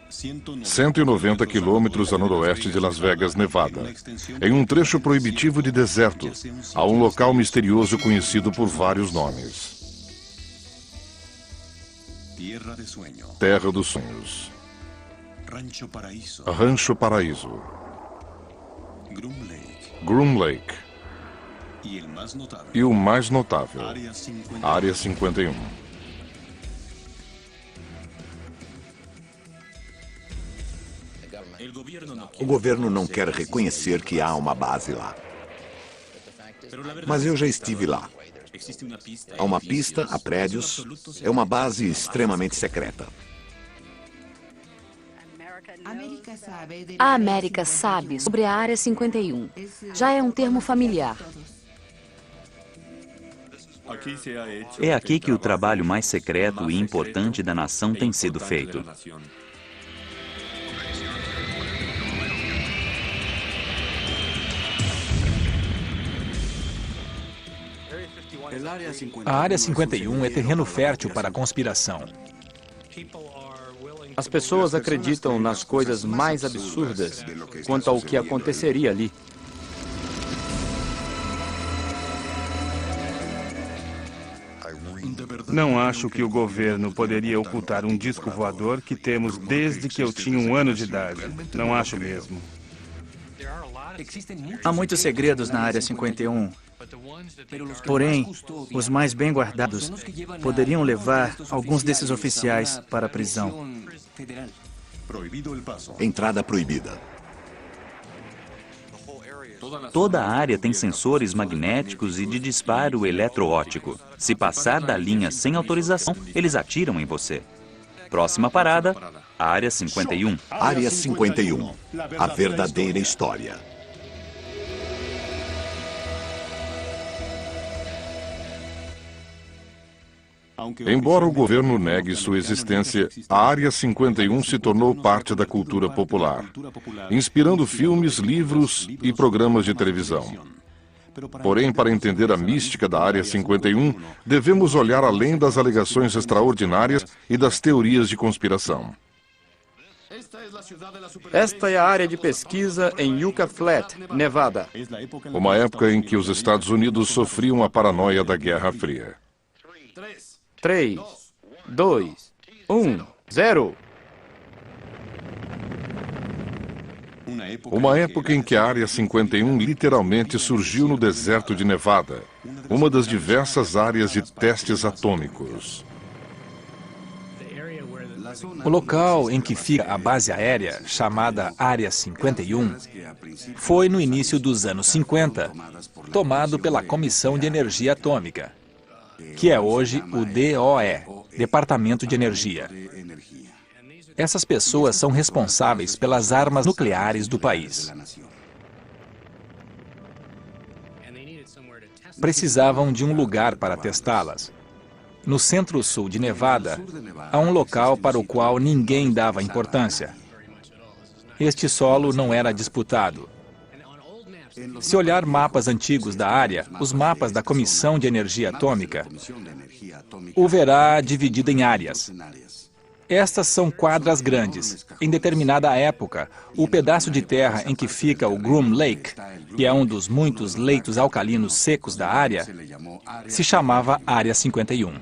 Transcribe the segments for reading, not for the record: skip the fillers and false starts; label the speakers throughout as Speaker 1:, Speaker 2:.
Speaker 1: 190 quilômetros a noroeste de Las Vegas, Nevada, em um trecho proibitivo de deserto, há um local misterioso conhecido por vários nomes. Terra dos Sonhos, Rancho Paraíso, Groom Lake e o mais notável, Área 51.
Speaker 2: O governo não quer reconhecer que há uma base lá. Mas eu já estive lá. Há uma pista, há prédios, é uma base extremamente secreta.
Speaker 3: A América sabe sobre a Área 51. Já é um termo familiar.
Speaker 4: É aqui que o trabalho mais secreto e importante da nação tem sido feito.
Speaker 5: A Área 51 é terreno fértil para a conspiração.
Speaker 6: As pessoas acreditam nas coisas mais absurdas quanto ao que aconteceria ali.
Speaker 7: Não acho que o governo poderia ocultar um disco voador que temos desde que eu tinha 1 ano de idade. Não acho mesmo.
Speaker 8: Há muitos segredos na Área 51. Porém, os mais bem guardados poderiam levar alguns desses oficiais para a prisão.
Speaker 2: Entrada proibida.
Speaker 4: Toda a área tem sensores magnéticos e de disparo eletroóptico. Se passar da linha sem autorização, eles atiram em você. Próxima parada, Área 51.
Speaker 2: Área 51. A verdadeira história.
Speaker 1: Embora o governo negue sua existência, a Área 51 se tornou parte da cultura popular, inspirando filmes, livros e programas de televisão. Porém, para entender a mística da Área 51, devemos olhar além das alegações extraordinárias e das teorias de conspiração.
Speaker 6: Esta é a área de pesquisa em Yucca Flat, Nevada.
Speaker 1: Uma época em que os Estados Unidos sofriam a paranoia da Guerra Fria.
Speaker 6: 3, 2, 1, 0.
Speaker 1: Uma época em que a Área 51 literalmente surgiu no deserto de Nevada, uma das diversas áreas de testes atômicos.
Speaker 5: O local em que fica a base aérea, chamada Área 51, foi no início dos anos 50, tomado pela Comissão de Energia Atômica, que é hoje o DOE, Departamento de Energia. Essas pessoas são responsáveis pelas armas nucleares do país. Precisavam de um lugar para testá-las. No centro-sul de Nevada, há um local para o qual ninguém dava importância. Este solo não era disputado. Se olhar mapas antigos da área, os mapas da Comissão de Energia Atômica, o verá dividido em áreas. Estas são quadras grandes. Em determinada época, o pedaço de terra em que fica o Groom Lake, que é um dos muitos leitos alcalinos secos da área, se chamava Área 51.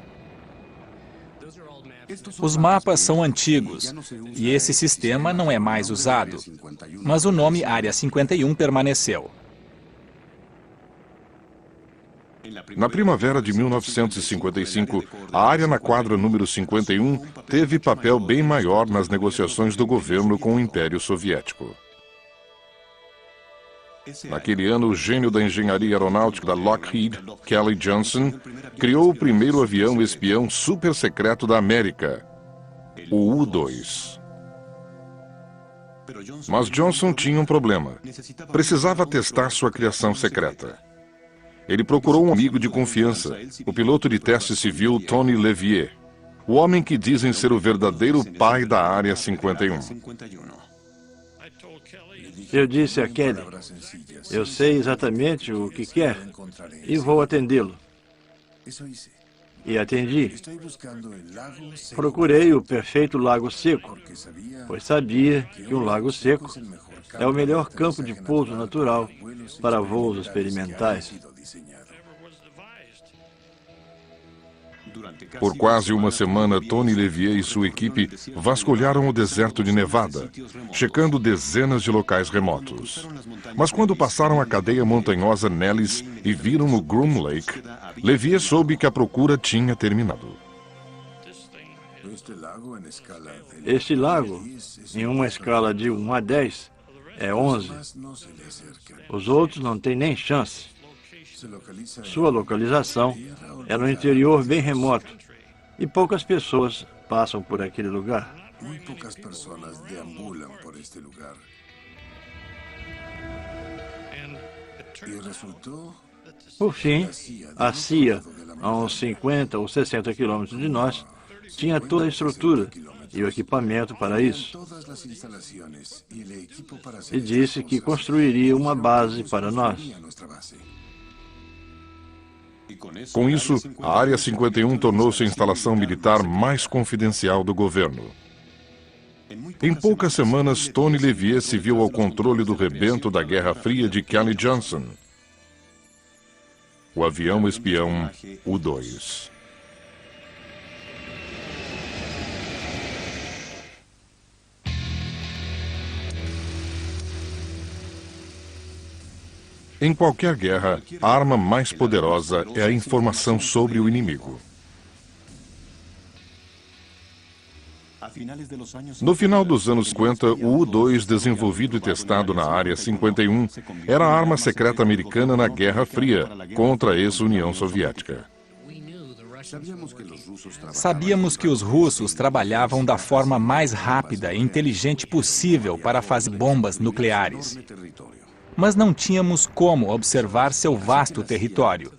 Speaker 5: Os mapas são antigos e esse sistema não é mais usado, mas o nome Área 51 permaneceu.
Speaker 1: Na primavera de 1955, a área na quadra número 51 teve papel bem maior nas negociações do governo com o Império Soviético. Naquele ano, o gênio da engenharia aeronáutica da Lockheed, Kelly Johnson, criou o primeiro avião espião super secreto da América, o U-2. Mas Johnson tinha um problema. Precisava testar sua criação secreta. Ele procurou um amigo de confiança, o piloto de teste civil Tony Levier, o homem que dizem ser o verdadeiro pai da Área 51.
Speaker 9: Eu disse a Kelly, eu sei exatamente o que quer e vou atendê-lo. e atendi. Procurei o perfeito lago seco, pois sabia que um lago seco é o melhor campo de pouso natural para voos experimentais.
Speaker 1: Por quase uma semana, Tony Levier e sua equipe vasculharam o deserto de Nevada, checando dezenas de locais remotos. Mas quando passaram a cadeia montanhosa Nellis e viram o Groom Lake, Levier soube que a procura tinha terminado.
Speaker 9: Este lago, em uma escala de 1 a 10, é 11. Os outros não têm nem chance. Sua localização é no interior bem remoto e poucas pessoas passam por aquele lugar. Por fim, a CIA, a uns 50 ou 60 quilômetros de nós, tinha toda a estrutura e o equipamento para isso. E disse que construiria uma base para nós.
Speaker 1: Com isso, a Área 51 tornou-se a instalação militar mais confidencial do governo. Em poucas semanas, Tony Levier se viu ao controle do rebento da Guerra Fria de Kelly Johnson, o avião espião U-2. Em qualquer guerra, a arma mais poderosa é a informação sobre o inimigo. No final dos anos 50, o U-2, desenvolvido e testado na Área 51, era a arma secreta americana na Guerra Fria contra a ex-União Soviética.
Speaker 5: Sabíamos que os russos trabalhavam da forma mais rápida e inteligente possível para fazer bombas nucleares. Mas não tínhamos como observar seu vasto território.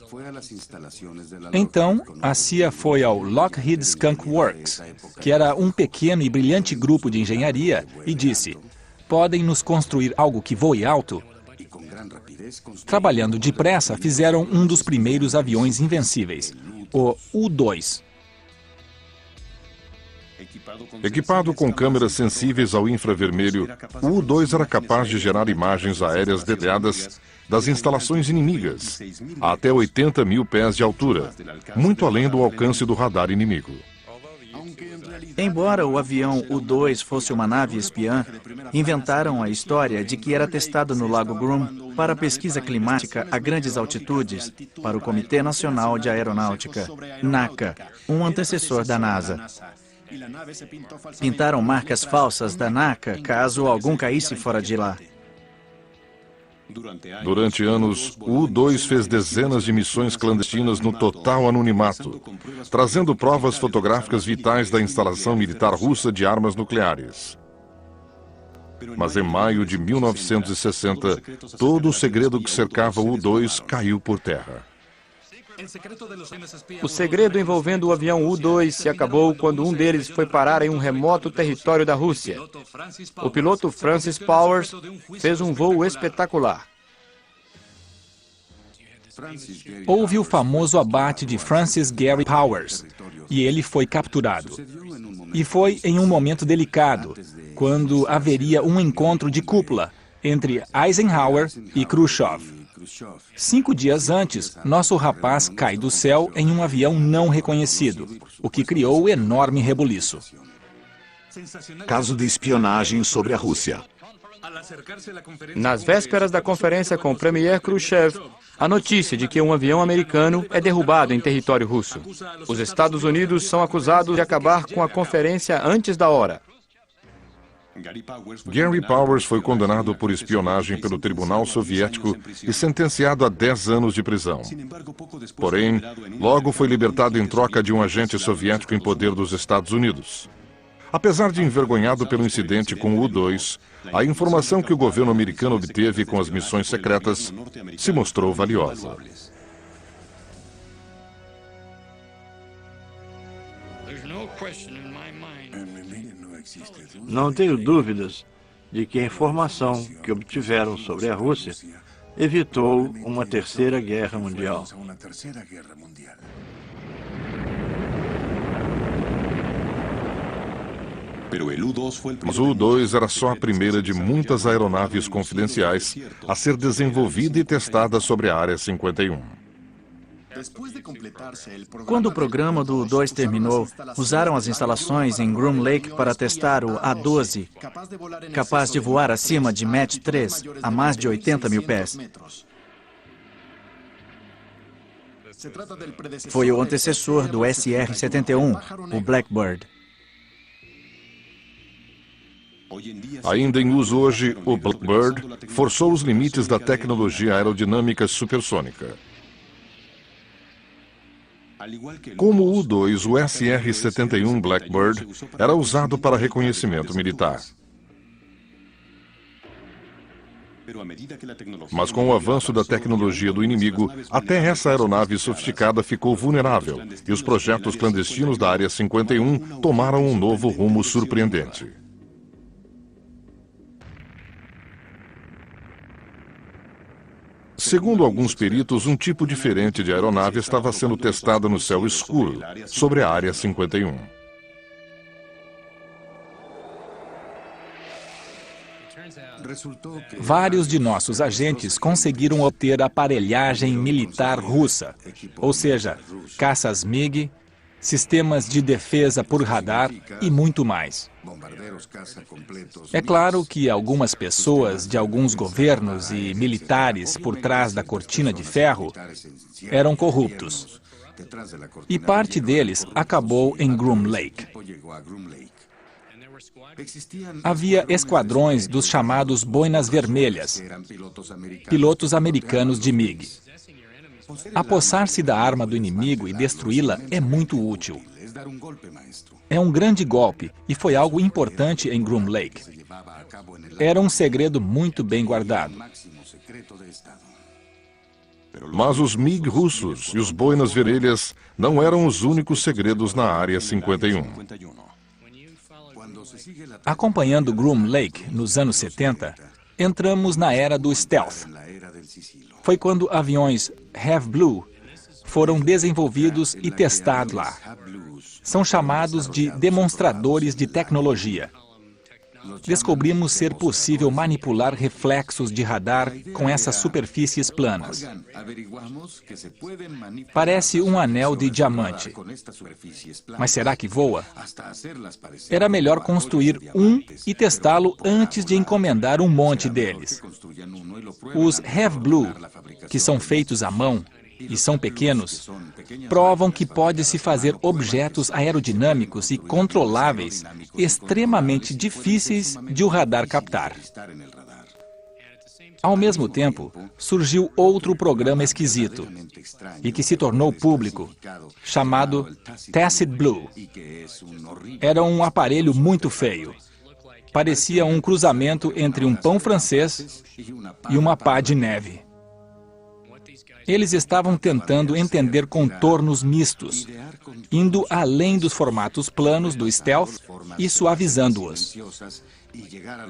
Speaker 5: Então, a CIA foi ao Lockheed Skunk Works, que era um pequeno e brilhante grupo de engenharia, e disse: podem nos construir algo que voe alto? Trabalhando depressa, fizeram um dos primeiros aviões invencíveis, o U-2.
Speaker 1: Equipado com câmeras sensíveis ao infravermelho, o U-2 era capaz de gerar imagens aéreas detalhadas das instalações inimigas, a até 80 mil pés de altura, muito além do alcance do radar inimigo.
Speaker 8: Embora o avião U-2 fosse uma nave espiã, inventaram a história de que era testado no Lago Groom para pesquisa climática a grandes altitudes para o Comitê Nacional de Aeronáutica, NACA, um antecessor da NASA. Pintaram marcas falsas da NACA caso algum caísse fora de lá.
Speaker 1: Durante anos, o U-2 fez dezenas de missões clandestinas no total anonimato, trazendo provas fotográficas vitais da instalação militar russa de armas nucleares. Mas em maio de 1960, todo o segredo que cercava o U-2 caiu por terra.
Speaker 6: O segredo envolvendo o avião U-2 se acabou quando um deles foi parar em um remoto território da Rússia. O piloto Francis Powers fez um voo espetacular.
Speaker 5: Houve o famoso abate de Francis Gary Powers, e ele foi capturado. E foi em um momento delicado, quando haveria um encontro de cúpula entre Eisenhower e Khrushchev. 5 dias antes, nosso rapaz cai do céu em um avião não reconhecido, o que criou enorme rebuliço.
Speaker 2: Caso de espionagem sobre a Rússia.
Speaker 6: Nas vésperas da conferência com o premier Khrushchev, a notícia de que um avião americano é derrubado em território russo. Os Estados Unidos são acusados de acabar com a conferência antes da hora.
Speaker 1: Gary Powers foi condenado por espionagem pelo Tribunal Soviético e sentenciado a 10 anos de prisão. Porém, logo foi libertado em troca de um agente soviético em poder dos Estados Unidos. Apesar de envergonhado pelo incidente com o U-2, a informação que o governo americano obteve com as missões secretas se mostrou valiosa.
Speaker 9: Não tenho dúvidas de que a informação que obtiveram sobre a Rússia evitou uma terceira guerra mundial.
Speaker 1: Mas o U-2 era só a primeira de muitas aeronaves confidenciais a ser desenvolvida e testada sobre a Área 51.
Speaker 8: Quando o programa do U-2 terminou, usaram as instalações em Groom Lake para testar o A-12, capaz de voar acima de Mach 3, a mais de 80 mil pés. Foi o antecessor do SR-71, o Blackbird.
Speaker 1: Ainda em uso hoje, o Blackbird forçou os limites da tecnologia aerodinâmica supersônica. Como o U-2, o SR-71 Blackbird era usado para reconhecimento militar. Mas com o avanço da tecnologia do inimigo, até essa aeronave sofisticada ficou vulnerável e os projetos clandestinos da Área 51 tomaram um novo rumo surpreendente. Segundo alguns peritos, um tipo diferente de aeronave estava sendo testada no céu escuro, sobre a Área 51.
Speaker 5: Vários de nossos agentes conseguiram obter aparelhagem militar russa, ou seja, caças MiG, sistemas de defesa por radar e muito mais. É claro que algumas pessoas de alguns governos e militares por trás da cortina de ferro eram corruptos. E parte deles acabou em Groom Lake. Havia esquadrões dos chamados Boinas Vermelhas, pilotos americanos de MiG. Apossar-se da arma do inimigo e destruí-la é muito útil. É um grande golpe e foi algo importante em Groom Lake. Era um segredo muito bem guardado.
Speaker 1: Mas os MiG russos e os Boinas Vermelhas não eram os únicos segredos na Área 51.
Speaker 5: Acompanhando Groom Lake nos anos 70, entramos na era do stealth. Foi quando aviões Have Blue foram desenvolvidos e testados lá. São chamados de demonstradores de tecnologia. Descobrimos ser possível manipular reflexos de radar com essas superfícies planas. Parece um anel de diamante. Mas será que voa? Era melhor construir um e testá-lo antes de encomendar um monte deles. Os Have Blue, que são feitos à mão e são pequenos, provam que pode-se fazer objetos aerodinâmicos e controláveis extremamente difíceis de o radar captar. Ao mesmo tempo, surgiu outro programa esquisito e que se tornou público, chamado Tacit Blue. Era um aparelho muito feio. Parecia um cruzamento entre um pão francês e uma pá de neve. Eles estavam tentando entender contornos mistos, indo além dos formatos planos do stealth e suavizando-os,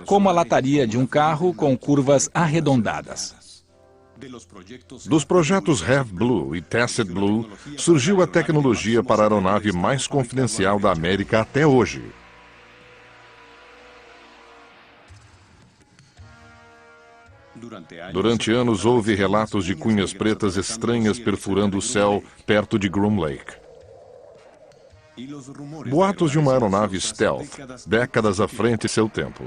Speaker 5: como a lataria de um carro com curvas arredondadas.
Speaker 1: Dos projetos Have Blue e Tacit Blue, surgiu a tecnologia para a aeronave mais confidencial da América até hoje. Durante anos, houve relatos de cunhas pretas estranhas perfurando o céu perto de Groom Lake. Boatos de uma aeronave stealth, décadas à frente de seu tempo.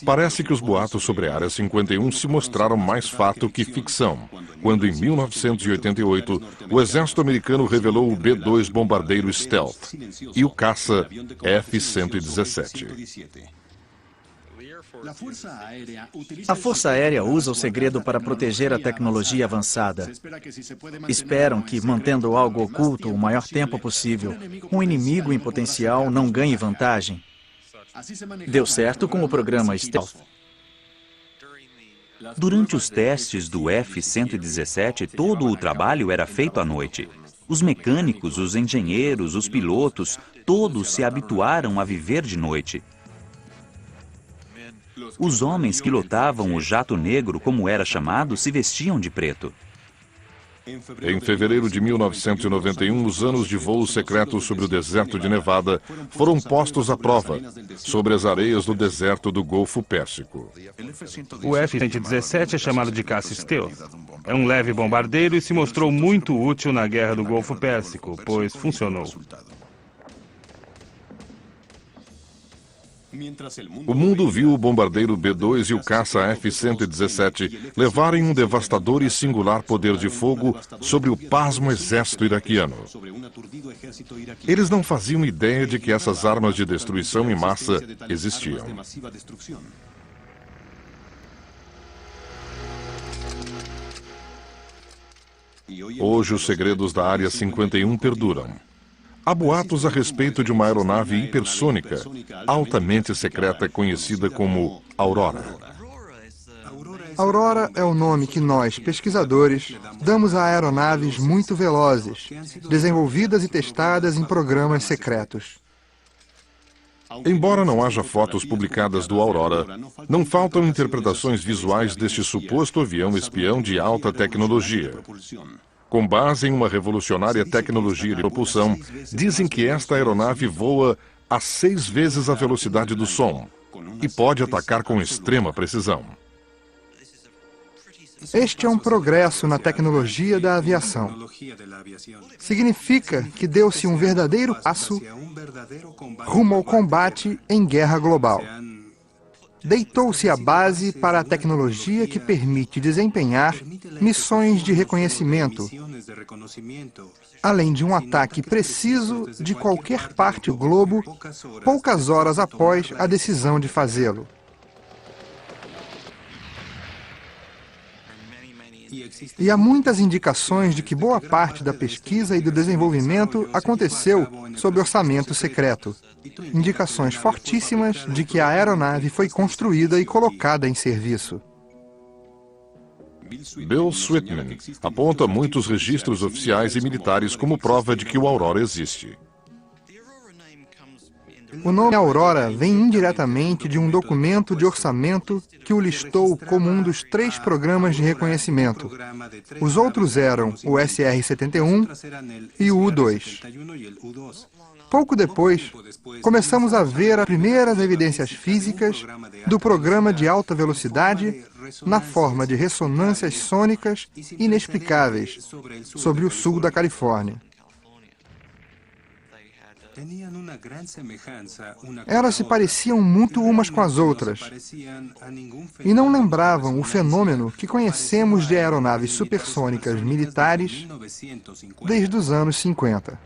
Speaker 1: Parece que os boatos sobre a Área 51 se mostraram mais fato que ficção, quando em 1988 o exército americano revelou o B-2 bombardeiro stealth e o caça F-117.
Speaker 8: A Força Aérea usa o segredo para proteger a tecnologia avançada. Esperam que, mantendo algo oculto o maior tempo possível, um inimigo em potencial não ganhe vantagem. Deu certo com o programa Stealth.
Speaker 4: Durante os testes do F-117, todo o trabalho era feito à noite. Os mecânicos, os engenheiros, os pilotos, todos se habituaram a viver de noite. Os homens que lotavam o jato negro, como era chamado, se vestiam de preto.
Speaker 1: Em fevereiro de 1991, os anos de voo secreto sobre o deserto de Nevada foram postos à prova, sobre as areias do deserto do Golfo Pérsico.
Speaker 7: O F-117 é chamado de caça stealth. É um leve bombardeiro e se mostrou muito útil na Guerra do Golfo Pérsico, pois funcionou.
Speaker 1: O mundo viu o bombardeiro B-2 e o caça F-117 levarem um devastador e singular poder de fogo sobre o pasmo exército iraquiano. Eles não faziam ideia de que essas armas de destruição em massa existiam. Hoje, os segredos da Área 51 perduram. Há boatos a respeito de uma aeronave hipersônica, altamente secreta, conhecida como Aurora.
Speaker 10: Aurora é o nome que nós, pesquisadores, damos a aeronaves muito velozes, desenvolvidas e testadas em programas secretos.
Speaker 1: Embora não haja fotos publicadas do Aurora, não faltam interpretações visuais deste suposto avião espião de alta tecnologia. Com base em uma revolucionária tecnologia de propulsão, dizem que esta aeronave voa a 6 vezes a velocidade do som e pode atacar com extrema precisão.
Speaker 10: Este é um progresso na tecnologia da aviação. Significa que deu-se um verdadeiro passo rumo ao combate em guerra global. Deitou-se a base para a tecnologia que permite desempenhar missões de reconhecimento, além de um ataque preciso de qualquer parte do globo, poucas horas após a decisão de fazê-lo. E há muitas indicações de que boa parte da pesquisa e do desenvolvimento aconteceu sob orçamento secreto. Indicações fortíssimas de que a aeronave foi construída e colocada em serviço.
Speaker 1: Bill Sweetman aponta muitos registros oficiais e militares como prova de que o Aurora existe.
Speaker 10: O nome Aurora vem indiretamente de um documento de orçamento que o listou como um dos 3 programas de reconhecimento. Os outros eram o SR-71 e o U-2. Pouco depois, começamos a ver as primeiras evidências físicas do programa de alta velocidade na forma de ressonâncias sônicas inexplicáveis sobre o sul da Califórnia. Elas se pareciam muito umas com as outras e não lembravam o fenômeno que conhecemos de aeronaves supersônicas militares desde os anos 50.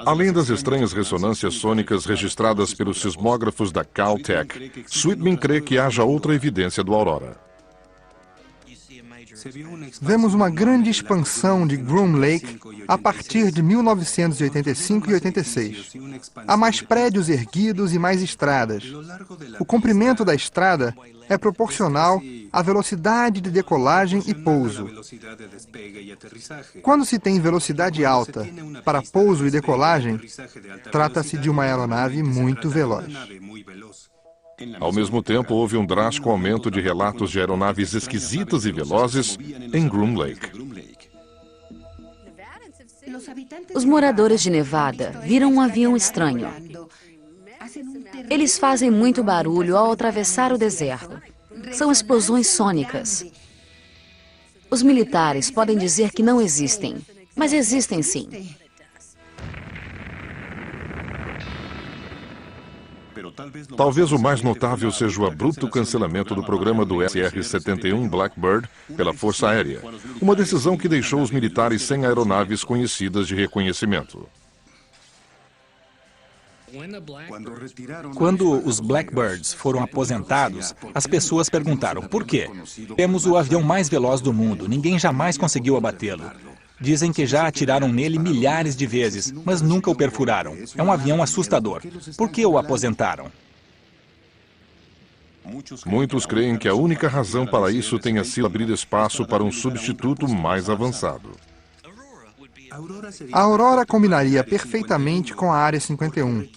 Speaker 1: Além das estranhas ressonâncias sônicas registradas pelos sismógrafos da Caltech, Sweetman crê que haja outra evidência do Aurora.
Speaker 10: Vemos uma grande expansão de Groom Lake a partir de 1985 e 86. Há mais prédios erguidos e mais estradas. O comprimento da estrada é proporcional à velocidade de decolagem e pouso. Quando se tem velocidade alta para pouso e decolagem, trata-se de uma aeronave muito veloz.
Speaker 1: Ao mesmo tempo, houve um drástico aumento de relatos de aeronaves esquisitas e velozes em Groom Lake.
Speaker 3: Os moradores de Nevada viram um avião estranho. Eles fazem muito barulho ao atravessar o deserto. São explosões sônicas. Os militares podem dizer que não existem, mas existem sim.
Speaker 1: Talvez o mais notável seja o abrupto cancelamento do programa do SR-71 Blackbird pela Força Aérea, uma decisão que deixou os militares sem aeronaves conhecidas de reconhecimento.
Speaker 5: Quando os Blackbirds foram aposentados, as pessoas perguntaram por quê? Temos o avião mais veloz do mundo, ninguém jamais conseguiu abatê-lo. Dizem que já atiraram nele milhares de vezes, mas nunca o perfuraram. É um avião assustador. Por que o aposentaram?
Speaker 1: Muitos creem que a única razão para isso tenha sido abrir espaço para um substituto mais avançado.
Speaker 10: A aurora combinaria perfeitamente com a Área 51,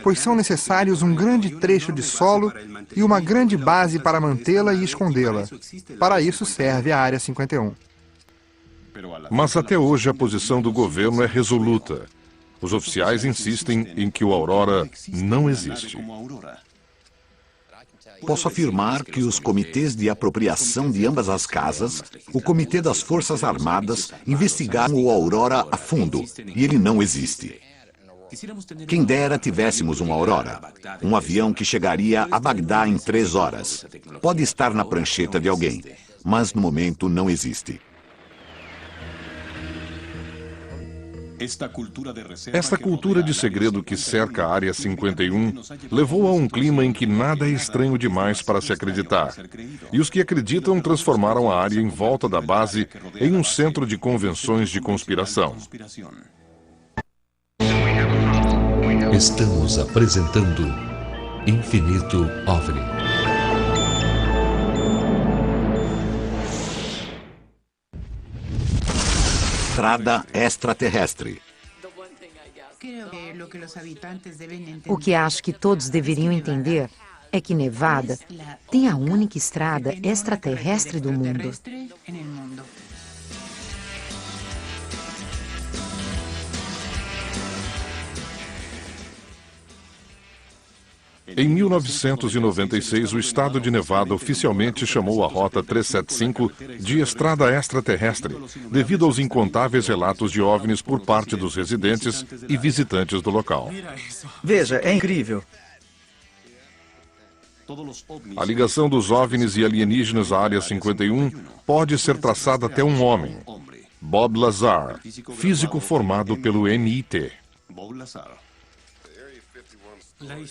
Speaker 10: pois são necessários um grande trecho de solo e uma grande base para mantê-la e escondê-la. Para isso serve a Área 51.
Speaker 1: Mas até hoje a posição do governo é resoluta. Os oficiais insistem em que o Aurora não existe.
Speaker 2: Posso afirmar que os comitês de apropriação de ambas as casas, o Comitê das Forças Armadas, investigaram o Aurora a fundo, e ele não existe. Quem dera tivéssemos um Aurora, um avião que chegaria a Bagdá em 3 horas. Pode estar na prancheta de alguém, mas no momento não existe.
Speaker 1: Esta cultura de segredo que cerca a Área 51 levou a um clima em que nada é estranho demais para se acreditar. E os que acreditam transformaram a área em volta da base em um centro de convenções de conspiração.
Speaker 11: Estamos apresentando Infinito OVNI.
Speaker 2: Estrada extraterrestre.
Speaker 12: O que acho que todos deveriam entender é que Nevada tem a única estrada extraterrestre do mundo.
Speaker 1: Em 1996, o estado de Nevada oficialmente chamou a Rota 375 de Estrada Extraterrestre, devido aos incontáveis relatos de OVNIs por parte dos residentes e visitantes do local.
Speaker 8: Veja, é incrível.
Speaker 1: A ligação dos OVNIs e alienígenas à Área 51 pode ser traçada até um homem, Bob Lazar, físico formado pelo MIT.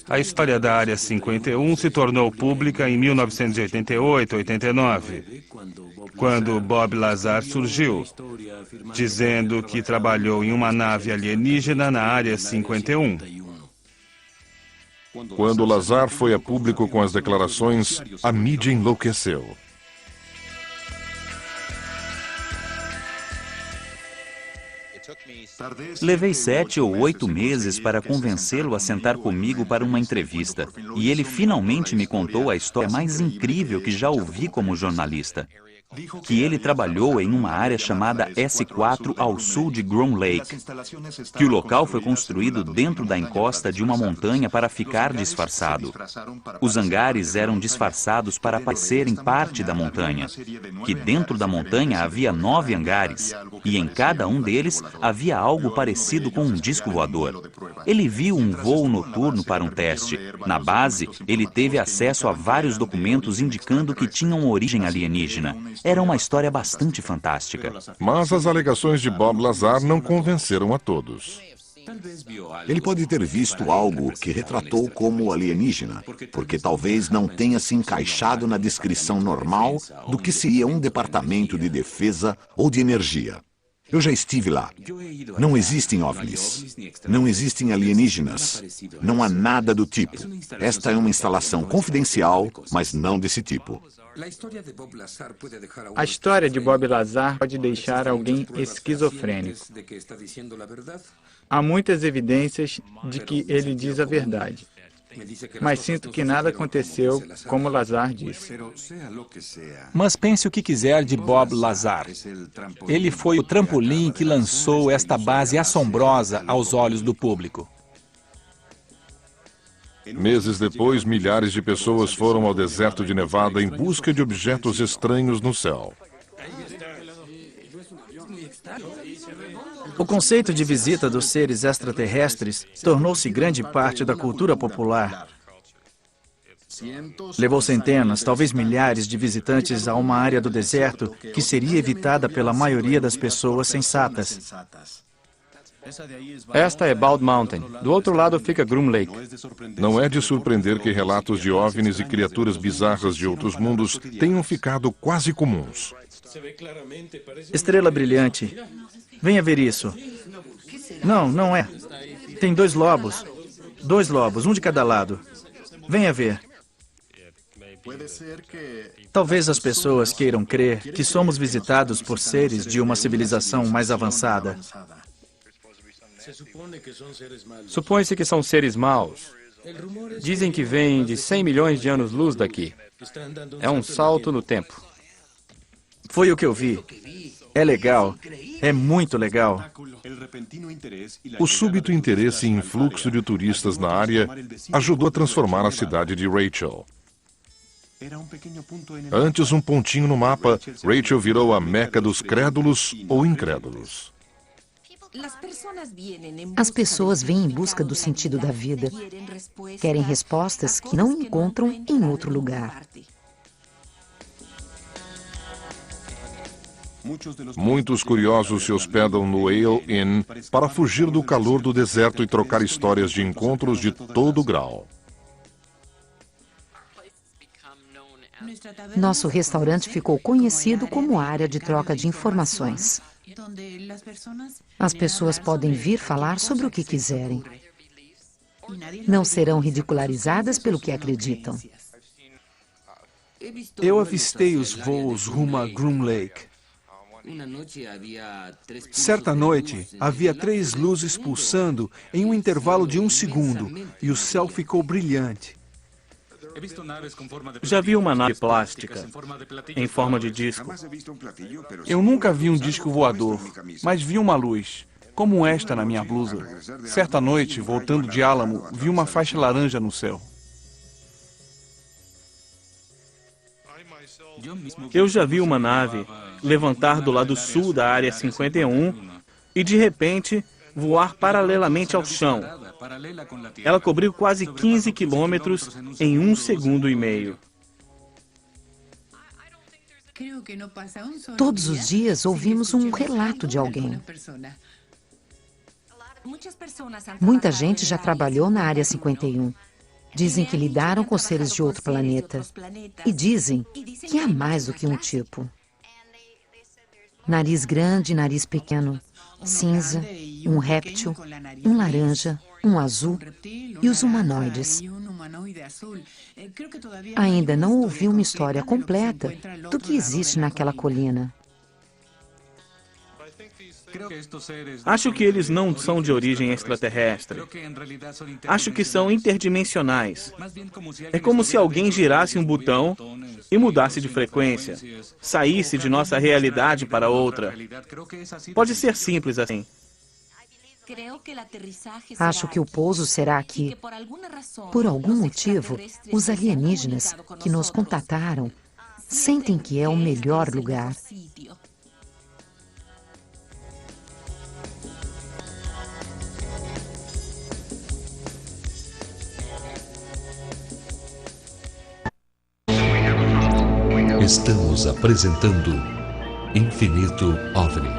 Speaker 7: A história da Área 51 se tornou pública em 1988-89, quando Bob Lazar surgiu, dizendo que trabalhou em uma nave alienígena na Área 51.
Speaker 1: Quando Lazar foi a público com as declarações, a mídia enlouqueceu.
Speaker 4: Levei 7 ou 8 meses para convencê-lo a sentar comigo para uma entrevista. E ele finalmente me contou a história mais incrível que já ouvi como jornalista. Que ele trabalhou em uma área chamada S4 ao sul de Groom Lake. Que o local foi construído dentro da encosta de uma montanha para ficar disfarçado. Os hangares eram disfarçados para parecerem parte da montanha. Que dentro da montanha havia 9 hangares. E em cada um deles havia algo parecido com um disco voador. Ele viu um voo noturno para um teste. Na base, ele teve acesso a vários documentos indicando que tinham origem alienígena. Era uma história bastante fantástica.
Speaker 1: Mas as alegações de Bob Lazar não convenceram a todos.
Speaker 2: Ele pode ter visto algo que retratou como alienígena, porque talvez não tenha se encaixado na descrição normal do que seria um departamento de defesa ou de energia. Eu já estive lá. Não existem OVNIs. Não existem alienígenas. Não há nada do tipo. Esta é uma instalação confidencial, mas não desse tipo.
Speaker 6: A história de Bob Lazar pode deixar alguém esquizofrênico. Há muitas evidências de que ele diz a verdade. Mas sinto que nada aconteceu como Lazar disse.
Speaker 5: Mas pense o que quiser de Bob Lazar. Ele foi o trampolim que lançou esta base assombrosa aos olhos do público.
Speaker 1: Meses depois, milhares de pessoas foram ao deserto de Nevada em busca de objetos estranhos no céu.
Speaker 8: O conceito de visita dos seres extraterrestres tornou-se grande parte da cultura popular. Levou centenas, talvez milhares de visitantes a uma área do deserto que seria evitada pela maioria das pessoas sensatas.
Speaker 6: Esta é Bald Mountain. Do outro lado fica Groom Lake.
Speaker 1: Não é de surpreender que relatos de OVNIs e criaturas bizarras de outros mundos tenham ficado quase comuns.
Speaker 8: Estrela brilhante. Venha ver isso. Não, não é. Tem 2 lobos. 2 lobos, um de cada lado. Venha ver. Talvez as pessoas queiram crer que somos visitados por seres de uma civilização mais avançada.
Speaker 6: Supõe-se que são seres maus. Dizem que vêm de 100 milhões de anos-luz daqui. É um salto no tempo.
Speaker 8: Foi o que eu vi. É legal. É muito legal.
Speaker 1: O súbito interesse e influxo de turistas na área ajudou a transformar a cidade de Rachel. Antes um pontinho no mapa, Rachel virou a meca dos crédulos ou incrédulos.
Speaker 12: As pessoas vêm em busca do sentido da vida. Querem respostas que não encontram em outro lugar.
Speaker 1: Muitos curiosos se hospedam no Ale Inn para fugir do calor do deserto e trocar histórias de encontros de todo grau.
Speaker 12: Nosso restaurante ficou conhecido como área de troca de informações. As pessoas podem vir falar sobre o que quiserem. Não serão ridicularizadas pelo que acreditam.
Speaker 13: Eu avistei os voos rumo a Groom Lake. Certa noite, havia 3 luzes pulsando em um intervalo de 1 segundo e o céu ficou brilhante.
Speaker 6: Já vi uma nave plástica em forma de disco.
Speaker 13: Eu nunca vi um disco voador, mas vi uma luz, como esta na minha blusa. Certa noite, voltando de Álamo, vi uma faixa laranja no céu.
Speaker 6: Eu já vi uma nave levantar do lado sul da área 51 e, de repente, voar paralelamente ao chão. Ela cobriu quase 15 quilômetros em 1 segundo e meio.
Speaker 12: Todos os dias ouvimos um relato de alguém. Muita gente já trabalhou na área 51. Dizem que lidaram com seres de outro planeta. E dizem que há mais do que um tipo. Nariz grande, nariz pequeno, cinza, um réptil, um laranja, um azul e os humanoides. Ainda não ouvi uma história completa do que existe naquela colina.
Speaker 6: Acho que eles não são de origem extraterrestre. Acho que são interdimensionais. É como se alguém girasse um botão e mudasse de frequência, saísse de nossa realidade para outra. Pode ser simples assim.
Speaker 12: Acho que o pouso será aqui. Por algum motivo, os alienígenas que nos contataram sentem que é o melhor lugar.
Speaker 11: Estamos apresentando Infinito OVNI.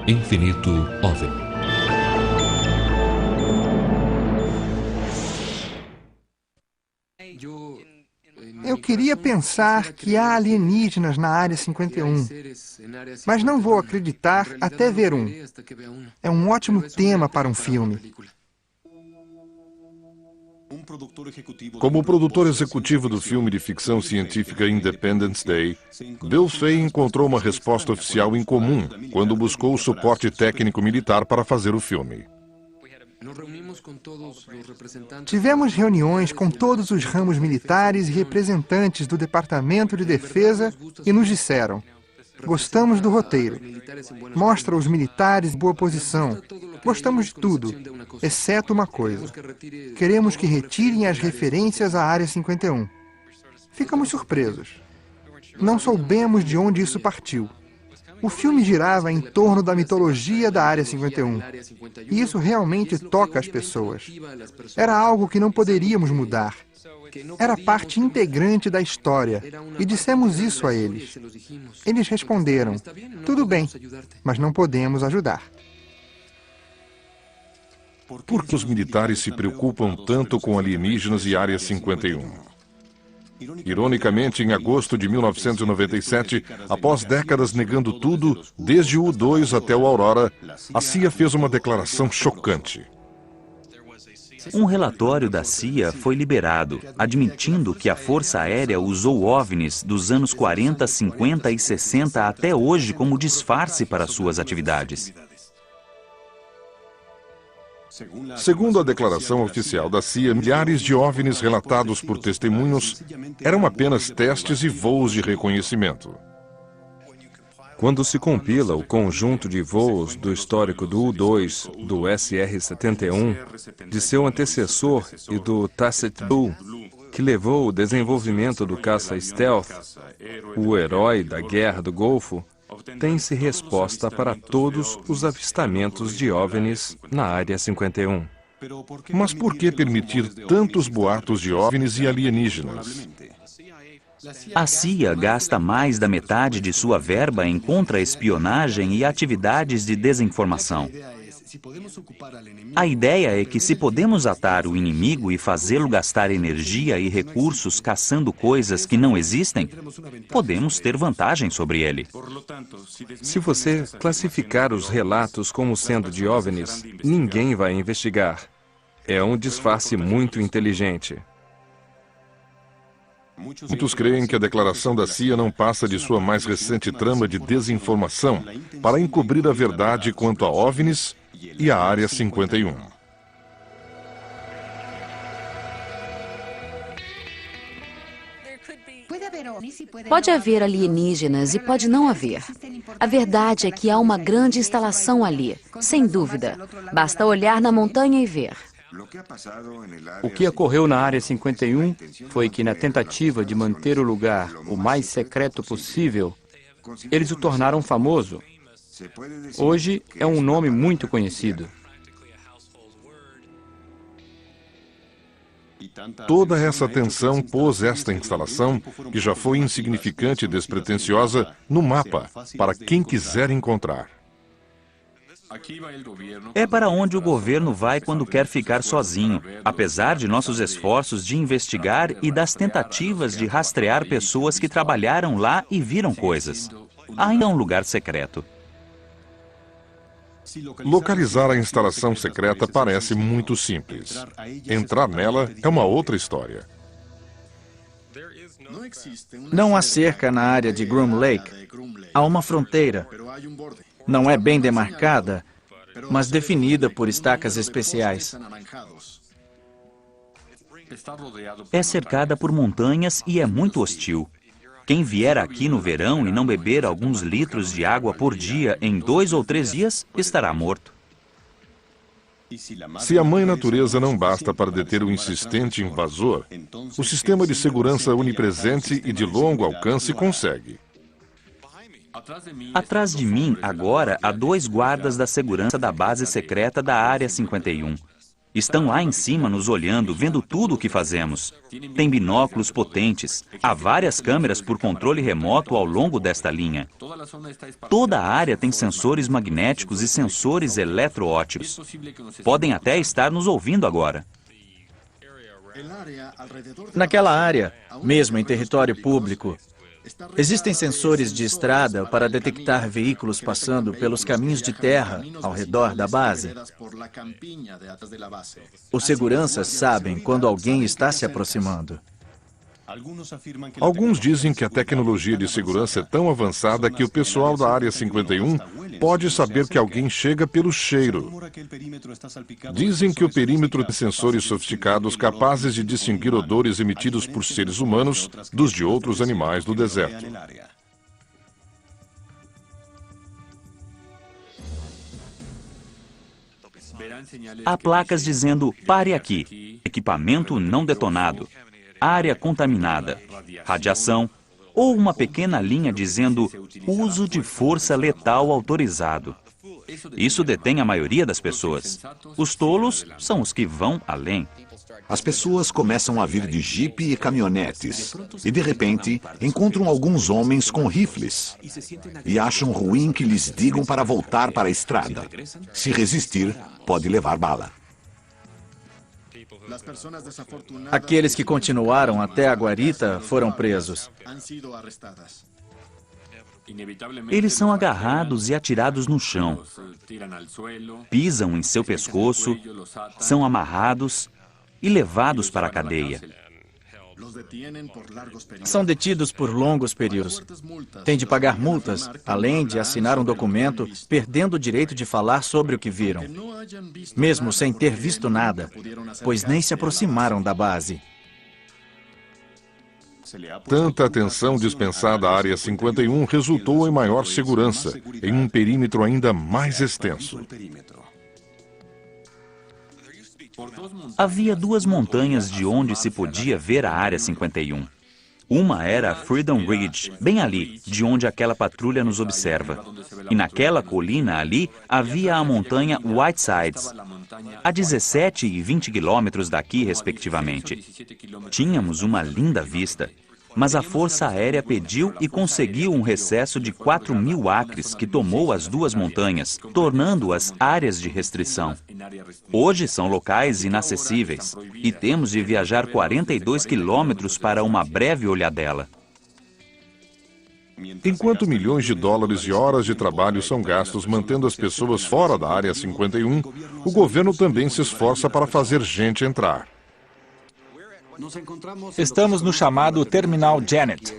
Speaker 11: Infinito OVNI.
Speaker 10: Eu queria pensar que há alienígenas na Área 51, mas não vou acreditar até ver um. É um ótimo tema para um filme.
Speaker 1: Como produtor executivo do filme de ficção científica Independence Day, Bill Fay encontrou uma resposta oficial incomum quando buscou o suporte técnico militar para fazer o filme.
Speaker 10: Tivemos reuniões com todos os ramos militares e representantes do Departamento de Defesa e nos disseram: gostamos do roteiro, mostra os militares em boa posição, gostamos de tudo, exceto uma coisa. Queremos que retirem as referências à Área 51. Ficamos surpresos. Não soubemos de onde isso partiu. O filme girava em torno da mitologia da Área 51. E isso realmente toca as pessoas. Era algo que não poderíamos mudar. Era parte integrante da história. E dissemos isso a eles. Eles responderam: tudo bem, mas não podemos ajudar.
Speaker 1: Por que os militares se preocupam tanto com alienígenas e Área 51? Ironicamente, em agosto de 1997, após décadas negando tudo, desde o U-2 até o Aurora, a CIA fez uma declaração chocante.
Speaker 4: Um relatório da CIA foi liberado, admitindo que a Força Aérea usou OVNIs dos anos 40, 50 e 60 até hoje como disfarce para suas atividades.
Speaker 1: Segundo a declaração oficial da CIA, milhares de OVNIs relatados por testemunhos eram apenas testes e voos de reconhecimento.
Speaker 14: Quando se compila o conjunto de voos do histórico do U-2, do SR-71, de seu antecessor e do Tacit Blue, que levou o desenvolvimento do caça stealth, o herói da Guerra do Golfo, tem-se resposta para todos os avistamentos de OVNIs na Área 51.
Speaker 1: Mas por que permitir tantos boatos de OVNIs e alienígenas?
Speaker 4: A CIA gasta mais da metade de sua verba em contra-espionagem e atividades de desinformação. A ideia é que se podemos atar o inimigo e fazê-lo gastar energia e recursos caçando coisas que não existem, podemos ter vantagem sobre ele.
Speaker 14: Se você classificar os relatos como sendo de OVNIs, ninguém vai investigar. É um disfarce muito inteligente.
Speaker 1: Muitos creem que a declaração da CIA não passa de sua mais recente trama de desinformação para encobrir a verdade quanto a OVNIs e a Área 51.
Speaker 3: Pode haver alienígenas e pode não haver. A verdade é que há uma grande instalação ali, sem dúvida. Basta olhar na montanha e ver.
Speaker 6: O que ocorreu na Área 51 foi que, na tentativa de manter o lugar o mais secreto possível, eles o tornaram famoso. Hoje é um nome muito conhecido.
Speaker 1: Toda essa atenção pôs esta instalação, que já foi insignificante e despretensiosa, no mapa, para quem quiser encontrar.
Speaker 4: É para onde o governo vai quando quer ficar sozinho, apesar de nossos esforços de investigar e das tentativas de rastrear pessoas que trabalharam lá e viram coisas. Ainda é um lugar secreto.
Speaker 1: Localizar a instalação secreta parece muito simples. Entrar nela é uma outra história.
Speaker 8: Não há cerca na área de Groom Lake. Há uma fronteira. Não é bem demarcada, mas definida por estacas especiais.
Speaker 4: É cercada por montanhas e é muito hostil. Quem vier aqui no verão e não beber alguns litros de água por dia em 2 ou 3 dias, estará morto.
Speaker 1: Se a mãe natureza não basta para deter o insistente invasor, o sistema de segurança onipresente e de longo alcance consegue.
Speaker 4: Atrás de mim, agora, há 2 guardas da segurança da base secreta da Área 51. Estão lá em cima nos olhando, vendo tudo o que fazemos. Tem binóculos potentes. Há várias câmeras por controle remoto ao longo desta linha. Toda a área tem sensores magnéticos e sensores eletroóticos. Podem até estar nos ouvindo agora.
Speaker 8: Naquela área, mesmo em território público, existem sensores de estrada para detectar veículos passando pelos caminhos de terra ao redor da base. Os seguranças sabem quando alguém está se aproximando.
Speaker 1: Alguns dizem que a tecnologia de segurança é tão avançada que o pessoal da Área 51 pode saber que alguém chega pelo cheiro. Dizem que o perímetro tem sensores sofisticados capazes de distinguir odores emitidos por seres humanos dos de outros animais do deserto.
Speaker 4: Há placas dizendo "pare aqui", equipamento não detonado, área contaminada, radiação, ou uma pequena linha dizendo uso de força letal autorizado. Isso detém a maioria das pessoas. Os tolos são os que vão além.
Speaker 2: As pessoas começam a vir de jipe e caminhonetes e, de repente, encontram alguns homens com rifles e acham ruim que lhes digam para voltar para a estrada. Se resistir, pode levar bala.
Speaker 8: Aqueles que continuaram até a guarita foram presos.
Speaker 4: Eles são agarrados e atirados no chão, pisam em seu pescoço, são amarrados e levados para a cadeia.
Speaker 8: São detidos por longos períodos. Têm de pagar multas, além de assinar um documento, perdendo o direito de falar sobre o que viram, mesmo sem ter visto nada, pois nem se aproximaram da base.
Speaker 1: Tanta atenção dispensada à Área 51 resultou em maior segurança, em um perímetro ainda mais extenso.
Speaker 4: Havia duas montanhas de onde se podia ver a Área 51. Uma era Freedom Ridge, bem ali, de onde aquela patrulha nos observa. E naquela colina ali havia a montanha Whitesides, a 17 e 20 quilômetros daqui, respectivamente. Tínhamos uma linda vista, mas a Força Aérea pediu e conseguiu um recesso de 4.000 acres que tomou as duas montanhas, tornando-as áreas de restrição. Hoje são locais inacessíveis e temos de viajar 42 quilômetros para uma breve olhadela.
Speaker 1: Enquanto milhões de dólares e horas de trabalho são gastos mantendo as pessoas fora da Área 51, o governo também se esforça para fazer gente entrar.
Speaker 5: Estamos no chamado Terminal Janet.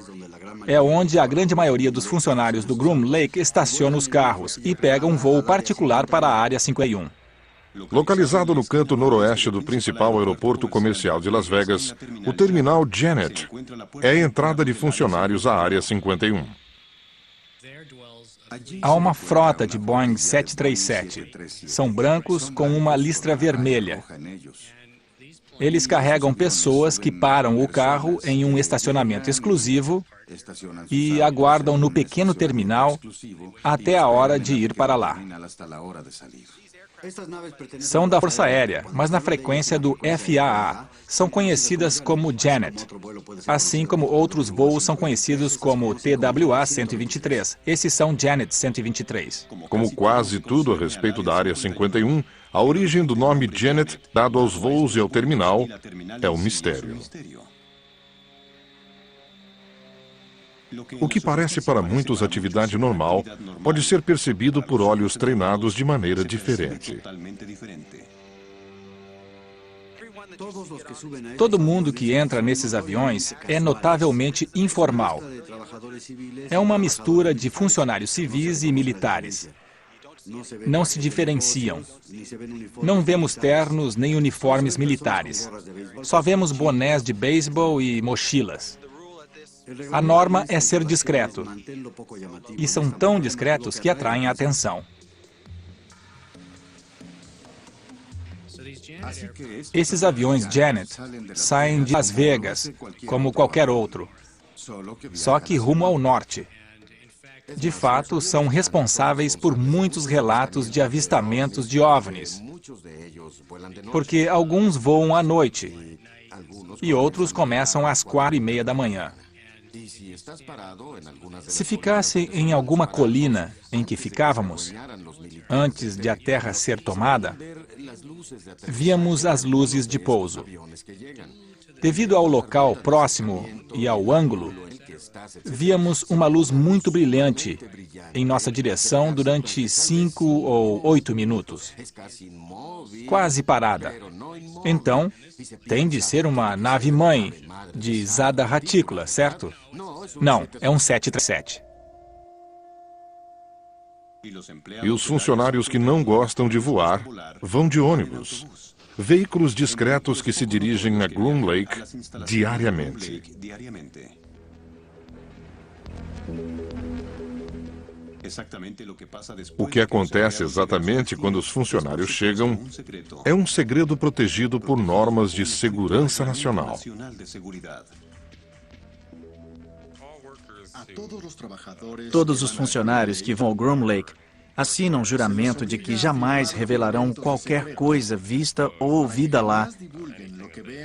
Speaker 5: É onde a grande maioria dos funcionários do Groom Lake estaciona os carros e pega um voo particular para a Área 51.
Speaker 1: Localizado no canto noroeste do principal aeroporto comercial de Las Vegas, o Terminal Janet é a entrada de funcionários à Área 51.
Speaker 5: Há uma frota de Boeing 737. São brancos com uma listra vermelha. Eles carregam pessoas que param o carro em um estacionamento exclusivo e aguardam no pequeno terminal até a hora de ir para lá. São da Força Aérea, mas na frequência do FAA. São conhecidas como Janet, assim como outros voos são conhecidos como TWA 123. Esses são Janet 123.
Speaker 1: Como quase tudo a respeito da Área 51, a origem do nome Janet, dado aos voos e ao terminal, é um mistério. O que parece para muitos atividade normal, pode ser percebido por olhos treinados de maneira diferente.
Speaker 5: Todo mundo que entra nesses aviões é notavelmente informal. É uma mistura de funcionários civis e militares. Não se diferenciam. Não vemos ternos nem uniformes militares. Só vemos bonés de beisebol e mochilas. A norma é ser discreto. E são tão discretos que atraem a atenção. Esses aviões Janet saem de Las Vegas, como qualquer outro, só que rumo ao norte. De fato, são responsáveis por muitos relatos de avistamentos de OVNIs, porque alguns voam à noite e outros começam às 4:30 da manhã. Se ficasse em alguma colina em que ficávamos, antes de a terra ser tomada, víamos as luzes de pouso. Devido ao local próximo e ao ângulo, víamos uma luz muito brilhante em nossa direção durante 5 ou 8 minutos, quase parada. Então, tem de ser uma nave-mãe de Zada Reticula, certo? Não, é um 737.
Speaker 1: E os funcionários que não gostam de voar vão de ônibus. Veículos discretos que se dirigem a Groom Lake diariamente. O que acontece exatamente quando os funcionários chegam é um segredo protegido por normas de segurança nacional.
Speaker 8: Todos os funcionários que vão ao Groom Lake assinam juramento de que jamais revelarão qualquer coisa vista ou ouvida lá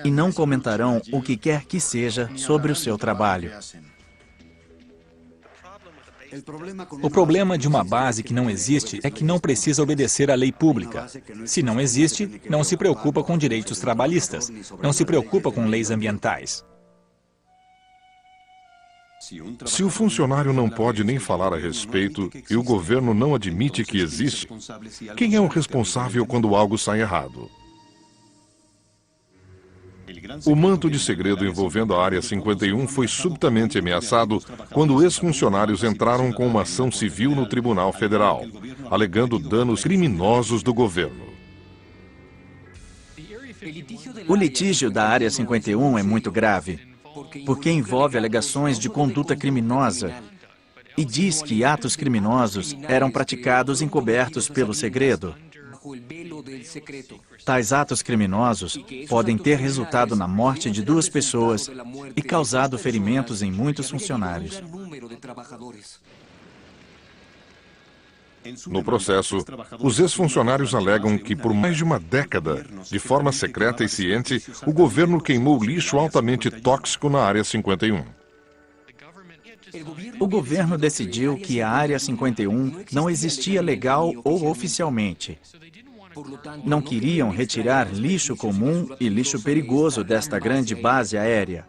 Speaker 8: e não comentarão o que quer que seja sobre o seu trabalho.
Speaker 5: O problema de uma base que não existe é que não precisa obedecer à lei pública. Se não existe, não se preocupa com direitos trabalhistas, não se preocupa com leis ambientais.
Speaker 1: Se o funcionário não pode nem falar a respeito e o governo não admite que existe, quem é o responsável quando algo sai errado? O manto de segredo envolvendo a Área 51 foi subitamente ameaçado quando ex-funcionários entraram com uma ação civil no Tribunal Federal, alegando danos criminosos do governo.
Speaker 8: O litígio da Área 51 é muito grave, porque envolve alegações de conduta criminosa e diz que atos criminosos eram praticados encobertos pelo segredo. Tais atos criminosos podem ter resultado na morte de 2 pessoas e causado ferimentos em muitos funcionários.
Speaker 1: No processo, os ex-funcionários alegam que por mais de uma década, de forma secreta e ciente, o governo queimou lixo altamente tóxico na Área 51.
Speaker 8: O governo decidiu que a Área 51 não existia legal ou oficialmente. Não queriam retirar lixo comum e lixo perigoso desta grande base aérea.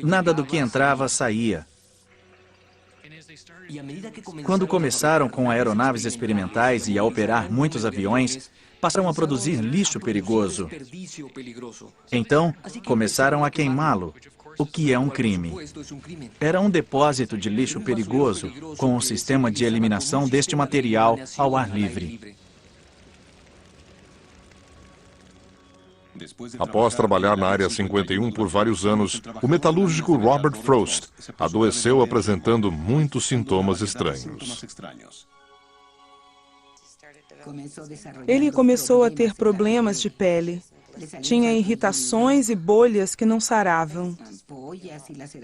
Speaker 8: Nada do que entrava saía. Quando começaram com aeronaves experimentais e a operar muitos aviões, passaram a produzir lixo perigoso. Então, começaram a queimá-lo, o que é um crime. Era um depósito de lixo perigoso com um sistema de eliminação deste material ao ar livre.
Speaker 1: Após trabalhar na Área 51 por vários anos, o metalúrgico Robert Frost adoeceu apresentando muitos sintomas estranhos.
Speaker 15: Ele começou a ter problemas de pele. Tinha irritações e bolhas que não saravam.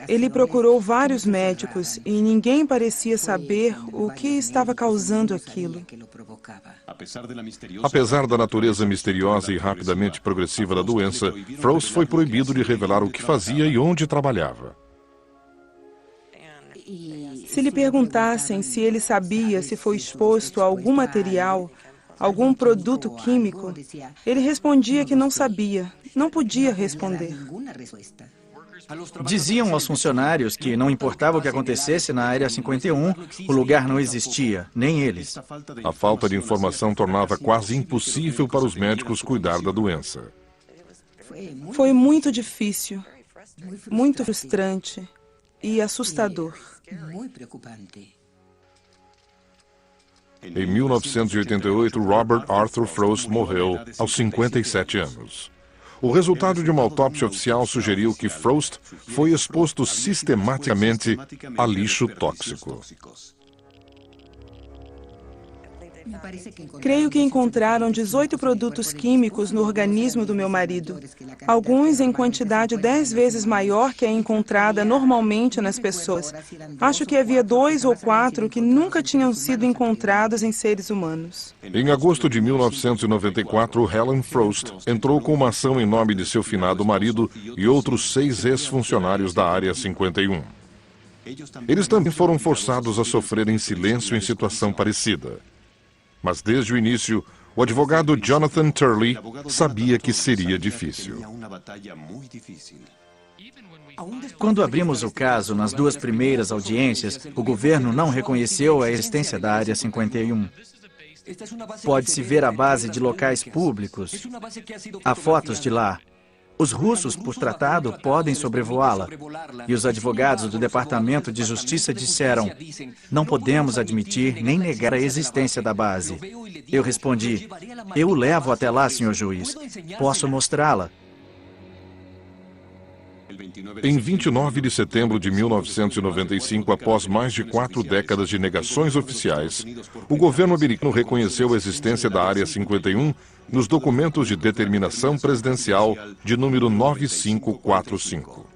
Speaker 15: Ele procurou vários médicos e ninguém parecia saber o que estava causando aquilo.
Speaker 1: Apesar da natureza misteriosa e rapidamente progressiva da doença, Frost foi proibido de revelar o que fazia e onde trabalhava.
Speaker 15: Se lhe perguntassem se ele sabia se foi exposto a algum material, algum produto químico, ele respondia que não sabia, não podia responder.
Speaker 8: Diziam aos funcionários que não importava o que acontecesse na Área 51, o lugar não existia, nem eles.
Speaker 1: A falta de informação tornava quase impossível para os médicos cuidar da doença.
Speaker 15: Foi muito difícil, muito frustrante e assustador.
Speaker 1: Em 1988, Robert Arthur Frost morreu aos 57 anos. O resultado de uma autópsia oficial sugeriu que Frost foi exposto sistematicamente a lixo tóxico.
Speaker 15: Creio que encontraram 18 produtos químicos no organismo do meu marido, alguns em quantidade 10 vezes maior que a encontrada normalmente nas pessoas. Acho que havia 2 ou 4 que nunca tinham sido encontrados em seres humanos.
Speaker 1: Em agosto de 1994, Helen Frost entrou com uma ação em nome de seu finado marido e outros 6 ex-funcionários da Área 51. Eles também foram forçados a sofrer em silêncio em situação parecida. Mas desde o início, o advogado Jonathan Turley sabia que seria difícil.
Speaker 8: Quando abrimos o caso nas 2 primeiras audiências, o governo não reconheceu a existência da Área 51. Pode-se ver a base de locais públicos. Há fotos de lá. Os russos, por tratado, podem sobrevoá-la. E os advogados do Departamento de Justiça disseram: não podemos admitir nem negar a existência da base. Eu respondi: eu o levo até lá, senhor juiz. Posso mostrá-la.
Speaker 1: Em 29 de setembro de 1995, após mais de 4 décadas de negações oficiais, o governo americano reconheceu a existência da Área 51 nos documentos de determinação presidencial de número 9545.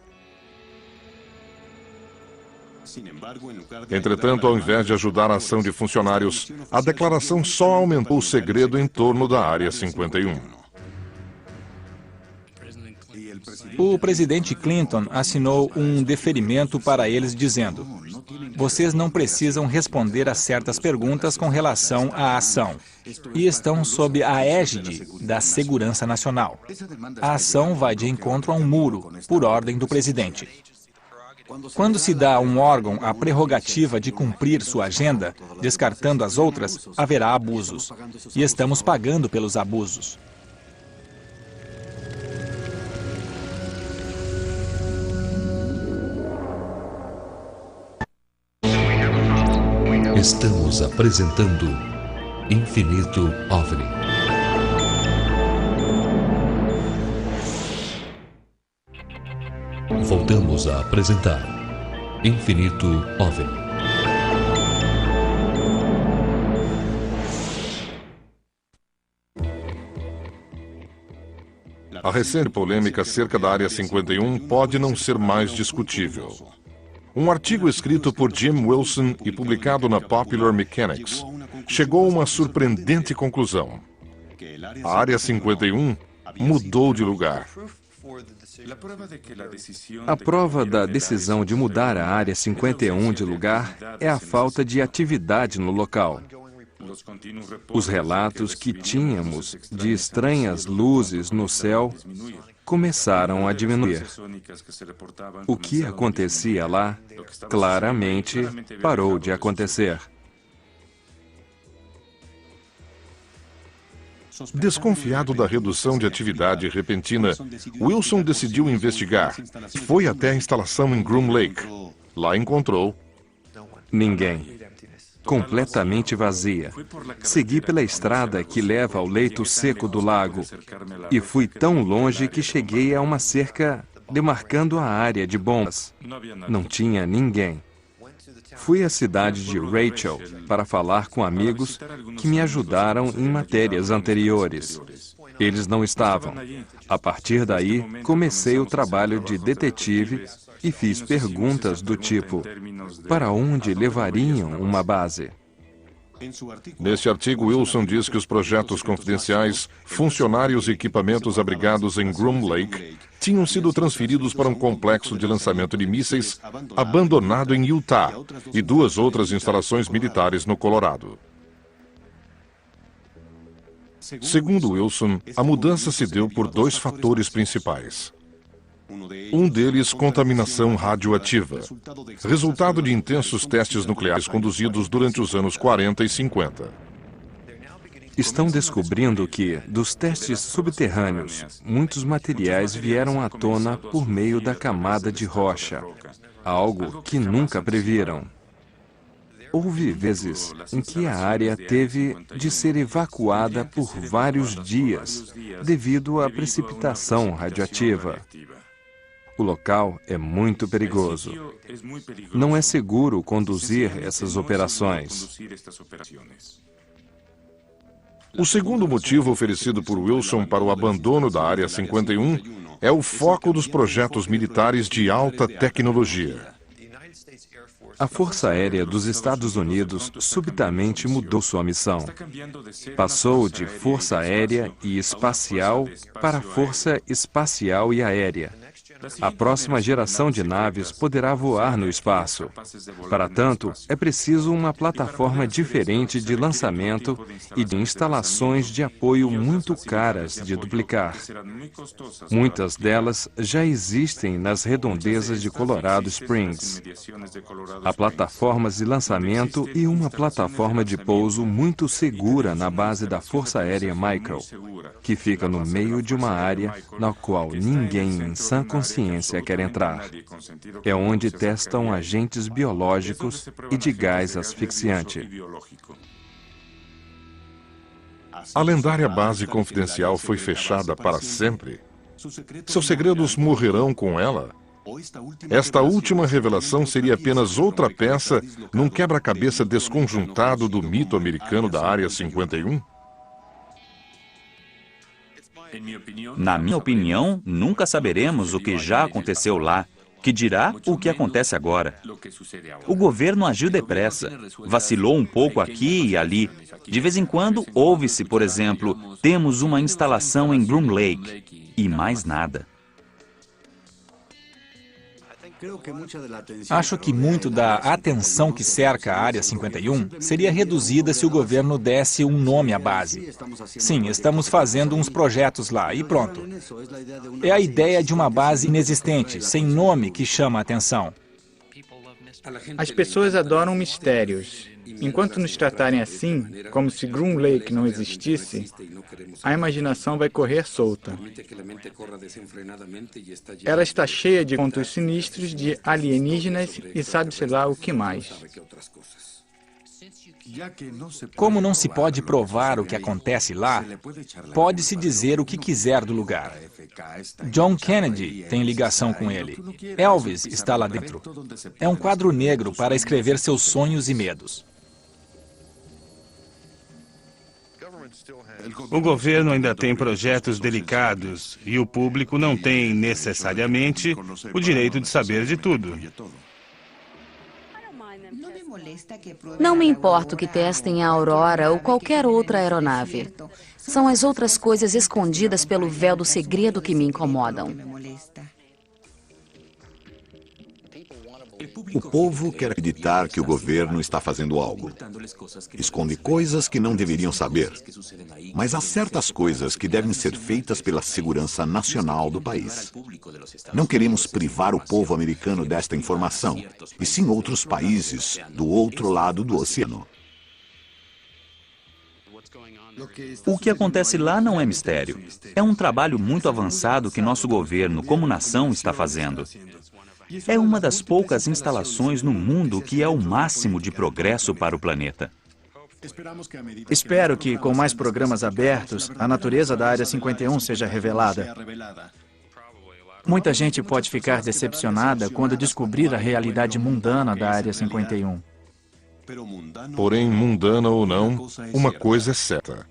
Speaker 1: Entretanto, ao invés de ajudar a ação de funcionários, a declaração só aumentou o segredo em torno da Área 51.
Speaker 5: O presidente Clinton assinou um deferimento para eles dizendo: Vocês não precisam responder a certas perguntas com relação à ação. E estão sob a égide da Segurança Nacional. A ação vai de encontro a um muro, por ordem do presidente. Quando se dá a um órgão a prerrogativa de cumprir sua agenda, descartando as outras, haverá abusos. E estamos pagando pelos abusos.
Speaker 11: Estamos apresentando Infinito OVNI. Voltamos a apresentar Infinito OVNI.
Speaker 1: A recente polêmica acerca da Área 51 pode não ser mais discutível. Um artigo escrito por Jim Wilson e publicado na Popular Mechanics chegou a uma surpreendente conclusão. A Área 51 mudou de lugar.
Speaker 14: A prova da decisão de mudar a Área 51 de lugar é a falta de atividade no local. Os relatos que tínhamos de estranhas luzes no céu começaram a diminuir. O que acontecia lá, claramente, parou de acontecer.
Speaker 1: Desconfiado da redução de atividade repentina, Wilson decidiu investigar. Foi até a instalação em Groom Lake. Lá encontrou
Speaker 14: ninguém. Completamente vazia. Segui pela estrada que leva ao leito seco do lago e fui tão longe que cheguei a uma cerca demarcando a área de bombas. Não tinha ninguém. Fui à cidade de Rachel para falar com amigos que me ajudaram em matérias anteriores. Eles não estavam. A partir daí, comecei o trabalho de detetive e fiz perguntas do tipo: para onde levariam uma base?
Speaker 1: Neste artigo, Wilson diz que os projetos confidenciais, funcionários e equipamentos abrigados em Groom Lake tinham sido transferidos para um complexo de lançamento de mísseis abandonado em Utah e 2 outras instalações militares no Colorado. Segundo Wilson, a mudança se deu por 2 fatores principais. Um deles, contaminação radioativa, resultado de intensos testes nucleares conduzidos durante os anos 40 e 50.
Speaker 14: Estão descobrindo que, dos testes subterrâneos, muitos materiais vieram à tona por meio da camada de rocha, algo que nunca previram. Houve vezes em que a área teve de ser evacuada por vários dias devido à precipitação radioativa. O local é muito perigoso. Não é seguro conduzir essas operações.
Speaker 1: O segundo motivo oferecido por Wilson para o abandono da Área 51 é o foco dos projetos militares de alta tecnologia.
Speaker 14: A Força Aérea dos Estados Unidos subitamente mudou sua missão. Passou de Força Aérea e Espacial para Força Espacial e Aérea. A próxima geração de naves poderá voar no espaço. Para tanto, é preciso uma plataforma diferente de lançamento e de instalações de apoio muito caras de duplicar. Muitas delas já existem nas redondezas de Colorado Springs. Há plataformas de lançamento e uma plataforma de pouso muito segura na base da Força Aérea Michael, que fica no meio de uma área na qual ninguém em sã consciência quer entrar. É onde testam agentes biológicos e de gás asfixiante.
Speaker 1: A lendária base confidencial foi fechada para sempre. Seus segredos morrerão com ela? Esta última revelação seria apenas outra peça num quebra-cabeça desconjuntado do mito americano da Área 51?
Speaker 4: Na minha opinião, nunca saberemos o que já aconteceu lá, que dirá o que acontece agora. O governo agiu depressa, vacilou um pouco aqui e ali. De vez em quando, ouve-se, por exemplo, temos uma instalação em Groom Lake, e mais nada.
Speaker 5: Acho que muito da atenção que cerca a Área 51 seria reduzida se o governo desse um nome à base. Sim, estamos fazendo uns projetos lá e pronto. É a ideia de uma base inexistente, sem nome, que chama a atenção.
Speaker 6: As pessoas adoram mistérios. Enquanto nos tratarem assim, como se Groom Lake não existisse, a imaginação vai correr solta. Ela está cheia de contos sinistros de alienígenas e sabe-se lá o que mais.
Speaker 5: Como não se pode provar o que acontece lá, pode-se dizer o que quiser do lugar. John Kennedy tem ligação com ele. Elvis está lá dentro. É um quadro negro para escrever seus sonhos e medos.
Speaker 7: O governo ainda tem projetos delicados e o público não tem, necessariamente, o direito de saber de tudo.
Speaker 3: Não me importa que testem a Aurora ou qualquer outra aeronave. São as outras coisas escondidas pelo véu do segredo que me incomodam.
Speaker 2: O povo quer acreditar que o governo está fazendo algo. Esconde coisas que não deveriam saber. Mas há certas coisas que devem ser feitas pela segurança nacional do país. Não queremos privar o povo americano desta informação, e sim outros países do outro lado do oceano.
Speaker 4: O que acontece lá não é mistério. É um trabalho muito avançado que nosso governo, como nação, está fazendo. É uma das poucas instalações no mundo que é o máximo de progresso para o planeta.
Speaker 8: Espero que, com mais programas abertos, a natureza da Área 51 seja revelada. Muita gente pode ficar decepcionada quando descobrir a realidade mundana da Área 51.
Speaker 1: Porém, mundana ou não, uma coisa é certa.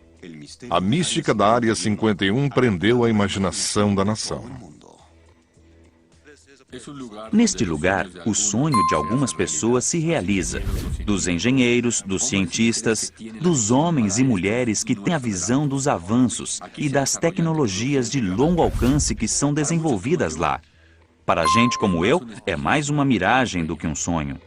Speaker 1: A mística da Área 51 prendeu a imaginação da nação.
Speaker 4: Neste lugar, o sonho de algumas pessoas se realiza. Dos engenheiros, dos cientistas, dos homens e mulheres que têm a visão dos avanços e das tecnologias de longo alcance que são desenvolvidas lá. Para gente como eu, é mais uma miragem do que um sonho.